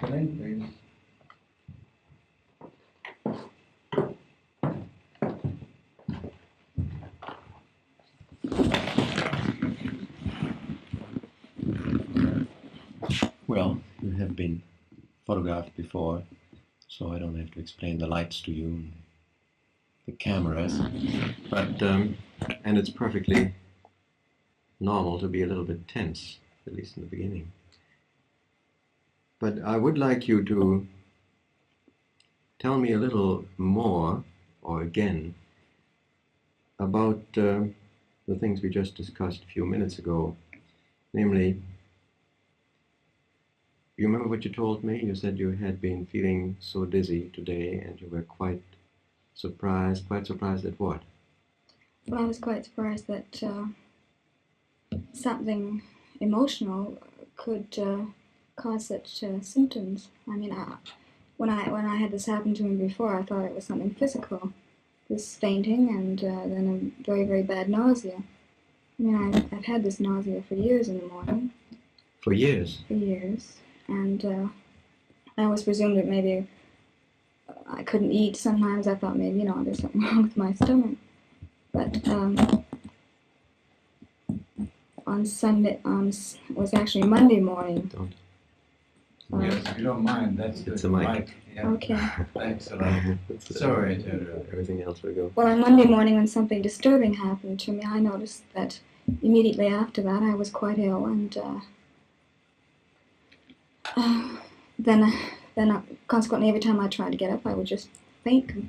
Come in, please. Well, you have been photographed before, so I don't have to explain the lights to you, and the cameras. But, and it's perfectly normal to be a little bit tense, at least in the beginning. But I would like you to tell me a little more, or again, about the things we just discussed a few minutes ago. Namely, you remember what you told me? You said you had been feeling so dizzy today and you were quite surprised. Quite surprised at what? Well, I was quite surprised that something emotional could cause such symptoms. I mean, when I had this happen to me before, I thought it was something physical, this fainting and then a very, very bad nausea. I mean, I've had this nausea for years in the morning. For years? For years. And I always presumed that maybe I couldn't eat. Sometimes I thought maybe, there's something wrong with my stomach. But on Sunday, it was actually Monday morning. Don't. Yes, if you don't mind, that's good. It's a mic. Yeah. Okay. Thanks a lot. Sorry to interrupt. Everything else will go. Well, on Monday morning when something disturbing happened to me, I noticed that immediately after that I was quite ill, and then consequently every time I tried to get up I would just fainted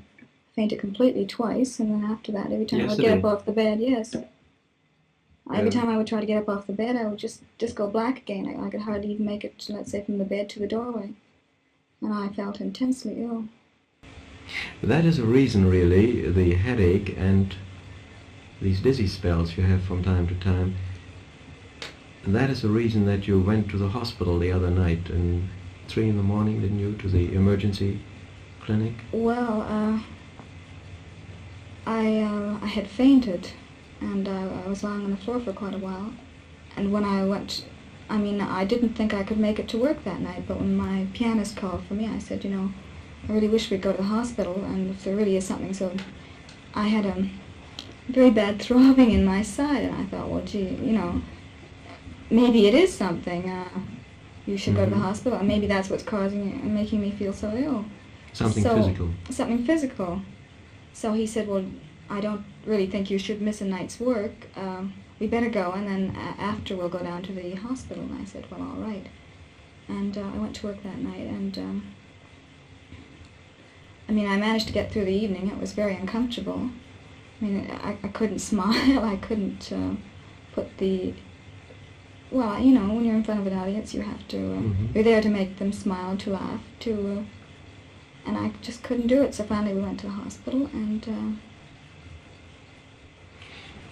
completely twice, and then after that every time I would get up off the bed, yes. Every time I would try to get up off the bed I would just go black again. I could hardly even make it, let's say, from the bed to the doorway, and I felt intensely ill. That is a reason, really, the headache and these dizzy spells you have from time to time. That is the reason that you went to the hospital the other night at 3 in the morning, didn't you, to the emergency clinic? Well, I had fainted, and I was lying on the floor for quite a while. And when I went, I didn't think I could make it to work that night, but when my pianist called for me, I said, I really wish we'd go to the hospital, and if there really is something. So I had a very bad throbbing in my side, and I thought, well, gee, maybe it is something. You should go to the hospital, and maybe that's what's causing it and making me feel so ill. Something physical. Something physical. So he said, well, I don't really think you should miss a night's work. We better go, and then after we'll go down to the hospital. And I said, well, all right. And I went to work that night, and I managed to get through the evening. It was very uncomfortable. I couldn't smile. I couldn't put the... Well, when you're in front of an audience, you have to... You're there to make them smile, to laugh, to... and I just couldn't do it. So finally we went to the hospital, and...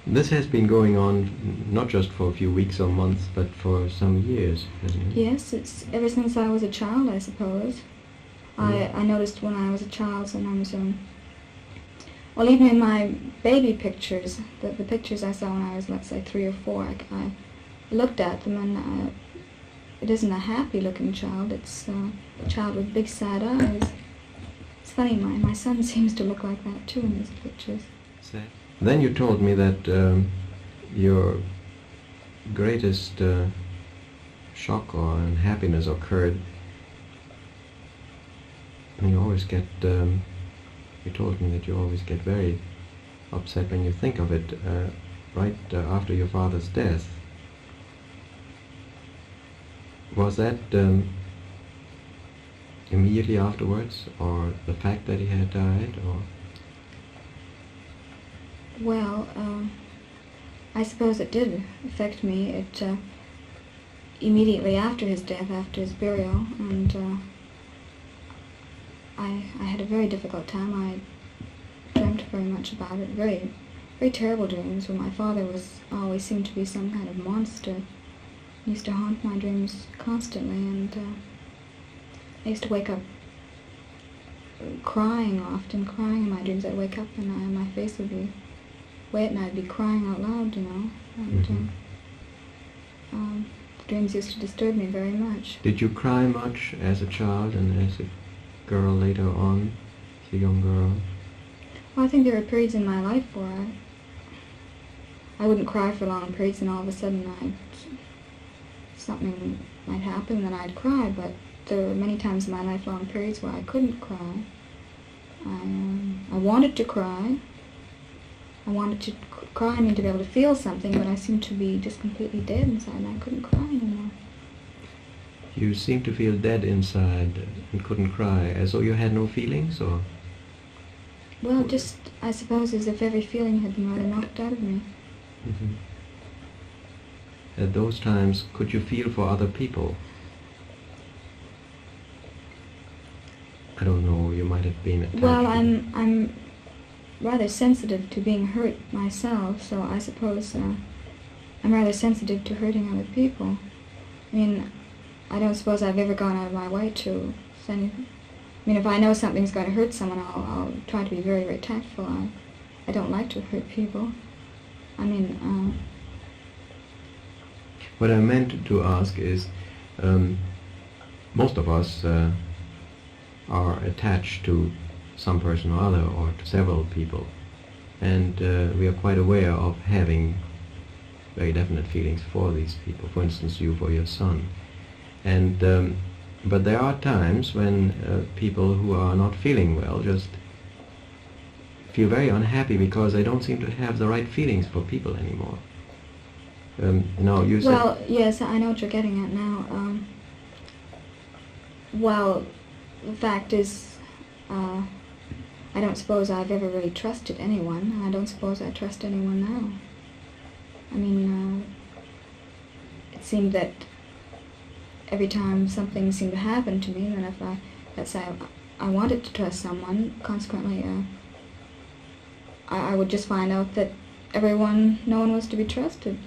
This has been going on not just for a few weeks or months, but for some years, hasn't it? Yes, it's ever since I was a child, I suppose. I noticed when I was a child, sometimes, well, even in my baby pictures, the pictures I saw when I was, let's say, 3 or 4, I looked at them, and it isn't a happy-looking child. It's a child with big, sad eyes. It's funny, my son seems to look like that, too, in these pictures. Sad. Then you told me that your greatest shock or unhappiness occurred. And you always get, you told me that you always get very upset when you think of it right after your father's death. Was that immediately afterwards, or the fact that he had died, or? Well, I suppose it did affect me. It immediately after his death, after his burial, and I had a very difficult time. I dreamt very much about it. Very, very terrible dreams. Where my father always seemed to be some kind of monster. He used to haunt my dreams constantly, and I used to wake up crying often, crying in my dreams. I'd wake up and my face would be wet, and I'd be crying out loud, And dreams used to disturb me very much. Did you cry much as a child and as a girl later on, as a young girl? Well, I think there were periods in my life where I wouldn't cry for long periods, and all of a sudden something might happen and I'd cry, but there were many times in my life, long periods, where I couldn't cry. I wanted to cry. I wanted to cry, I mean to be able to feel something, but I seemed to be just completely dead inside and I couldn't cry anymore. You seemed to feel dead inside and couldn't cry, as though you had no feelings, or? Well, just, I suppose, as if every feeling had been rather knocked out of me. Mm-hmm. At those times, could you feel for other people? I don't know, you might have been attached. Well, I'm rather sensitive to being hurt myself, so I suppose I'm rather sensitive to hurting other people. I mean, I don't suppose I've ever gone out of my way to say anything. I mean, if I know something's going to hurt someone, I'll try to be very, very tactful. I don't like to hurt people. I mean, what I meant to ask is, most of us are attached to some person or other, or to several people, and we are quite aware of having very definite feelings for these people. For instance, you for your son. And but there are times when people who are not feeling well just feel very unhappy because they don't seem to have the right feelings for people anymore. Now you said... Well, yes, I know what you're getting at now. Well, the fact is, I don't suppose I've ever really trusted anyone. I don't suppose I trust anyone now. I mean, it seemed that every time something seemed to happen to me, then if let's say I wanted to trust someone, consequently, I would just find out that no one was to be trusted.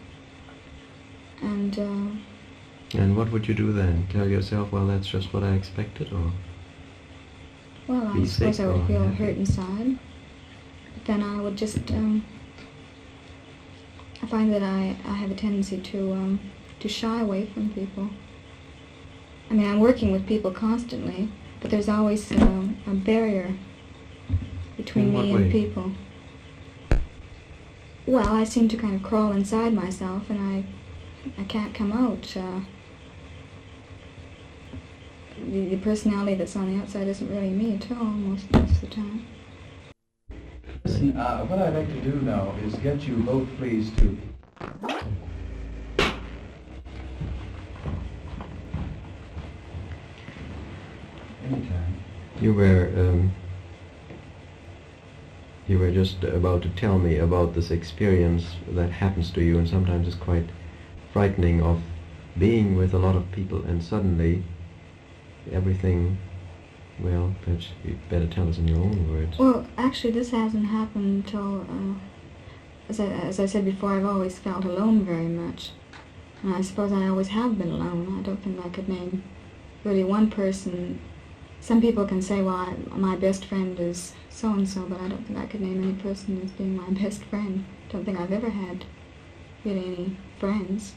And what would you do then? Tell yourself, well, that's just what I expected, or? Well, I suppose I would feel hurt inside. But then I would just, I find that I have a tendency to shy away from people. I mean, I'm working with people constantly, but there's always a barrier between me and people. Well, I seem to kind of crawl inside myself, and I can't come out. The personality that's on the outside isn't really me at all, most of the time. Listen, what I'd like to do now is get you both please to... Anytime. You were just about to tell me about this experience that happens to you, and sometimes it's quite frightening, of being with a lot of people and suddenly everything, well, perhaps you better tell us in your own words. Well, actually this hasn't happened until, as I said before, I've always felt alone very much. And I suppose I always have been alone. I don't think I could name really one person. Some people can say, well, my best friend is so-and-so, but I don't think I could name any person as being my best friend. I don't think I've ever had really any friends.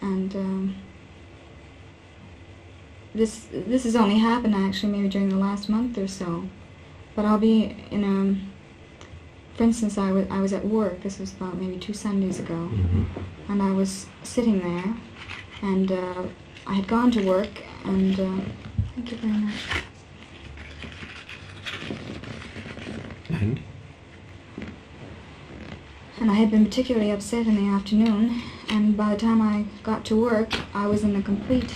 And this has only happened actually maybe during the last month or so. But I'll be in for instance, I was at work. This was about maybe 2 Sundays ago, and I was sitting there, and I had gone to work, and thank you very much. And I had been particularly upset in the afternoon, and by the time I got to work, I was in a complete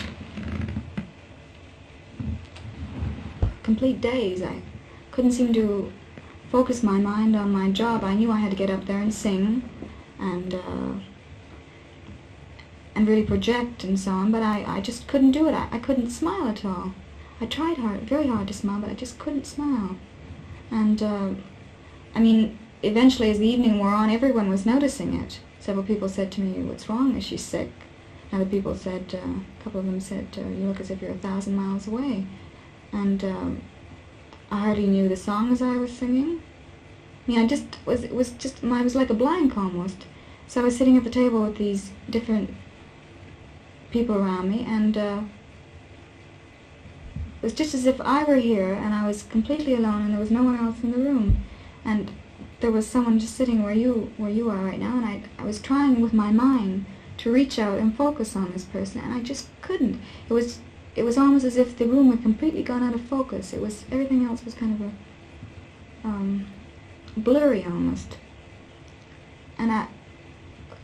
daze. I couldn't seem to focus my mind on my job. I knew I had to get up there and sing, and really project and so on, but I just couldn't do it. I couldn't smile at all. I tried very hard to smile, but I just couldn't smile. And I mean, eventually as the evening wore on, everyone was noticing it. Several people said to me, "What's wrong? Is she sick?" Other people said, a couple of them said, "You look as if you're 1,000 miles away." And I hardly knew the songs I was singing. I mean, it was like a blank almost. So I was sitting at the table with these different people around me, and it was just as if I were here and I was completely alone and there was no one else in the room, and there was someone just sitting where you are right now, and I was trying with my mind to reach out and focus on this person, and I just couldn't. It was almost as if the room had completely gone out of focus. Everything else was kind of a blurry almost, and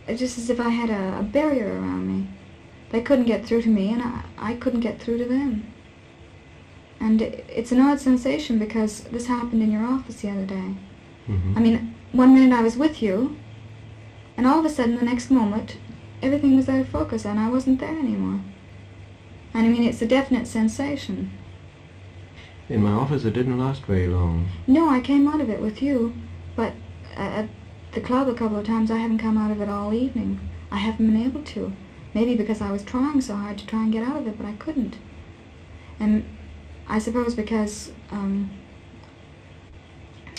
it's just as if I had a barrier around me. They couldn't get through to me, and I couldn't get through to them. And it's an odd sensation, because this happened in your office the other day. Mm-hmm. I mean, one minute I was with you, and all of a sudden, the next moment, everything was out of focus, and I wasn't there anymore. And I mean, it's a definite sensation. In my office it didn't last very long. No, I came out of it with you, but at the club a couple of times I haven't come out of it all evening. I haven't been able to. Maybe because I was trying so hard to try and get out of it, but I couldn't. And I suppose because,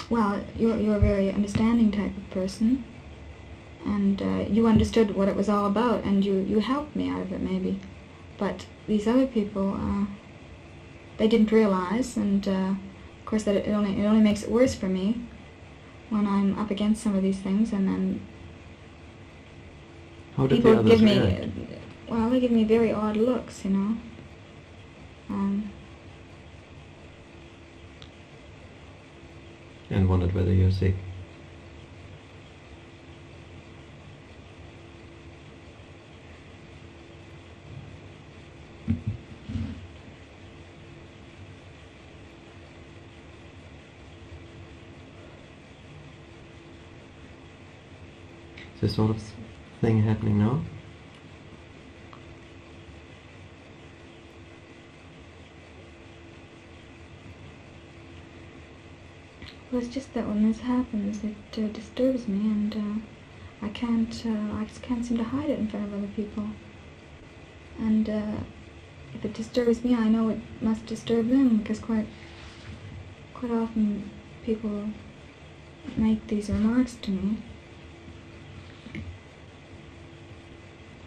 well, you're a very understanding type of person, and you understood what it was all about, and you helped me out of it maybe. But these other people, they didn't realize, and of course that it only makes it worse for me when I'm up against some of these things, and then How did the people others give me, react? well, they give me very odd looks, you know. And wondered whether you're sick. Is this sort of thing happening now? Well, it's just that when this happens, it disturbs me, and I just can't seem to hide it in front of other people. And if it disturbs me, I know it must disturb them, because quite often people make these remarks to me.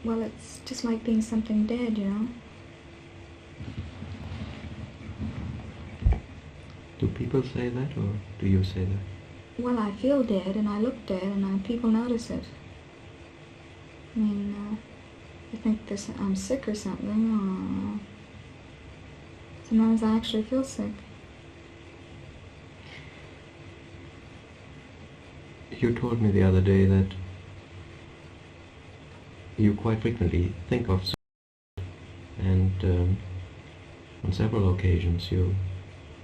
Well, it's just like being something dead, you know. Do people say that, or do you say that? Well, I feel dead, and I look dead, and people notice it. I mean, I think I'm sick or something, or sometimes I actually feel sick. You told me the other day that you quite frequently think of suicide, and on several occasions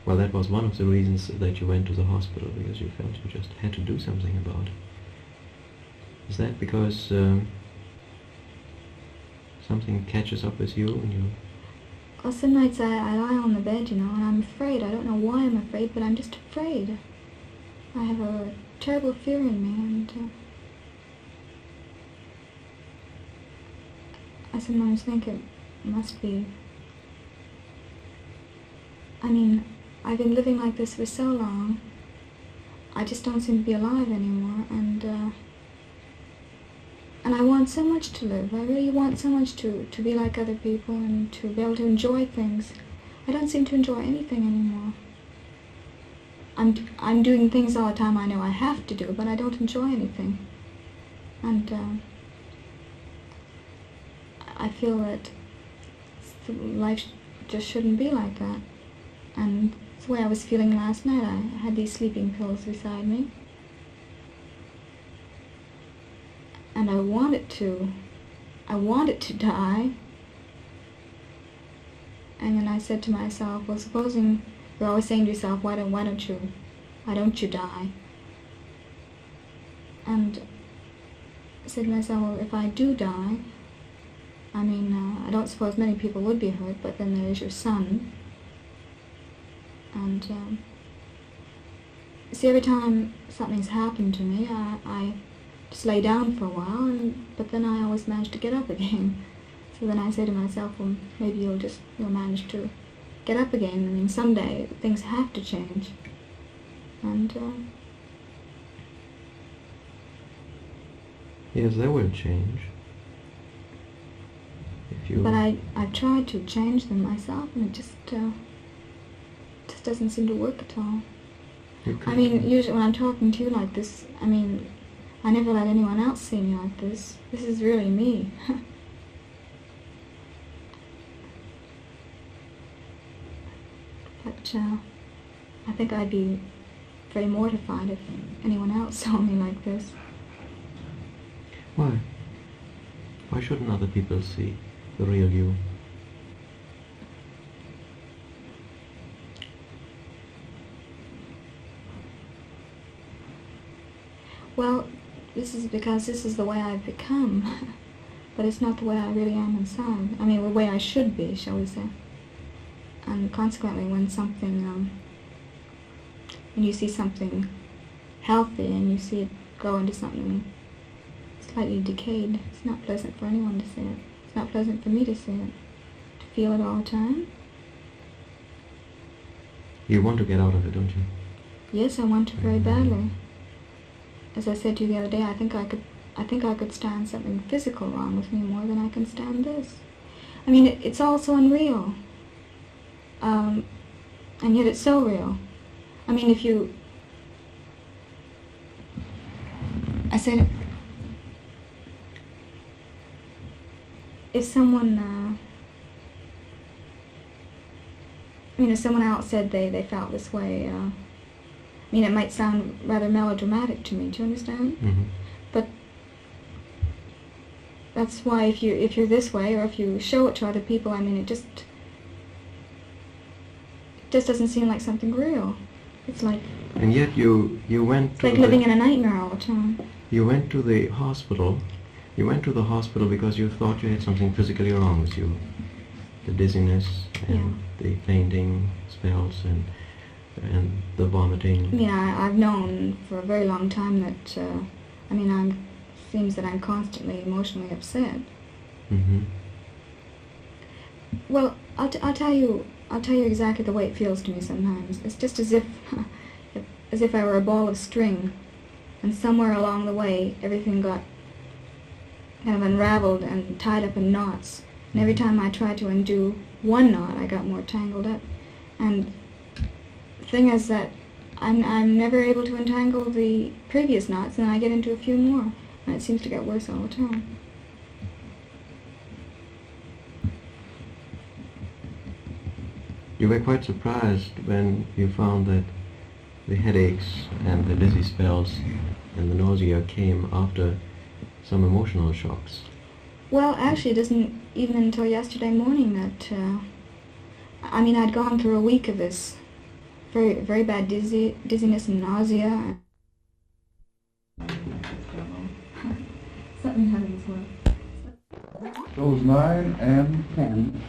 well, that was one of the reasons that you went to the hospital, because you felt you just had to do something about it. Is that because something catches up with you and you... Well, some nights I lie on the bed, you know, and I'm afraid. I don't know why I'm afraid, but I'm just afraid. I have a terrible fear in me, and I sometimes think it must be... I mean, I've been living like this for so long, I just don't seem to be alive anymore, and I want so much to live. I really want so much to be like other people and to be able to enjoy things. I don't seem to enjoy anything anymore. I'm doing things all the time I know I have to do, but I don't enjoy anything. And I feel that life just shouldn't be like that. And it's the way I was feeling last night. I had these sleeping pills beside me, and I wanted to die. And then I said to myself, well, supposing you're always saying to yourself, why don't you die? And I said to myself, well, if I do die, I mean, I don't suppose many people would be hurt, but then there's your son. And see, every time something's happened to me, I just lay down for a while, but then I always manage to get up again. So then I say to myself, well, maybe you'll manage to get up again. I mean, someday things have to change. And Yes, they will change. you... But I've tried to change them myself, and it just doesn't seem to work at all. I mean, usually when I'm talking to you like this, I mean, I never let anyone else see me like this. This is really me. But I think I'd be very mortified if anyone else saw me like this. Why? Why shouldn't other people see the real you? Well, this is because this is the way I've become, but it's not the way I really am inside. I mean, the way I should be, shall we say. And consequently, when you see something healthy and you see it go into something slightly decayed, it's not pleasant for anyone to see it. It's not pleasant for me to see it, to feel it all the time. You want to get out of it, don't you? Yes, I want to very badly. As I said to you the other day, I think I could stand something physical wrong with me more than I can stand this. I mean, it's all so unreal. And yet it's so real. I mean, I said, if someone, if someone else said they felt this way, I mean, it might sound rather melodramatic to me, do you understand? Mm-hmm. But that's why if you're this way, or if you show it to other people, I mean, it just doesn't seem like something real. It's like... And yet you went to... It's like living in a nightmare all the time. You went to the hospital. You went to the hospital because you thought you had something physically wrong with you. The dizziness and the fainting spells and the vomiting. I mean, I've known for a very long time that, seems that I'm constantly emotionally upset. Mm-hmm. Well, I'll tell you exactly the way it feels to me sometimes. It's just as if I were a ball of string, and somewhere along the way everything got kind of unraveled and tied up in knots. And every time I tried to undo one knot, I got more tangled up. And the thing is that I'm never able to untangle the previous knots, and I get into a few more, and it seems to get worse all the time. You were quite surprised when you found that the headaches and the dizzy spells and the nausea came after some emotional shocks. Well, actually, it isn't even until yesterday morning that, I'd gone through a week of this very, very bad dizziness and nausea. Something having as well. Those 9 and 10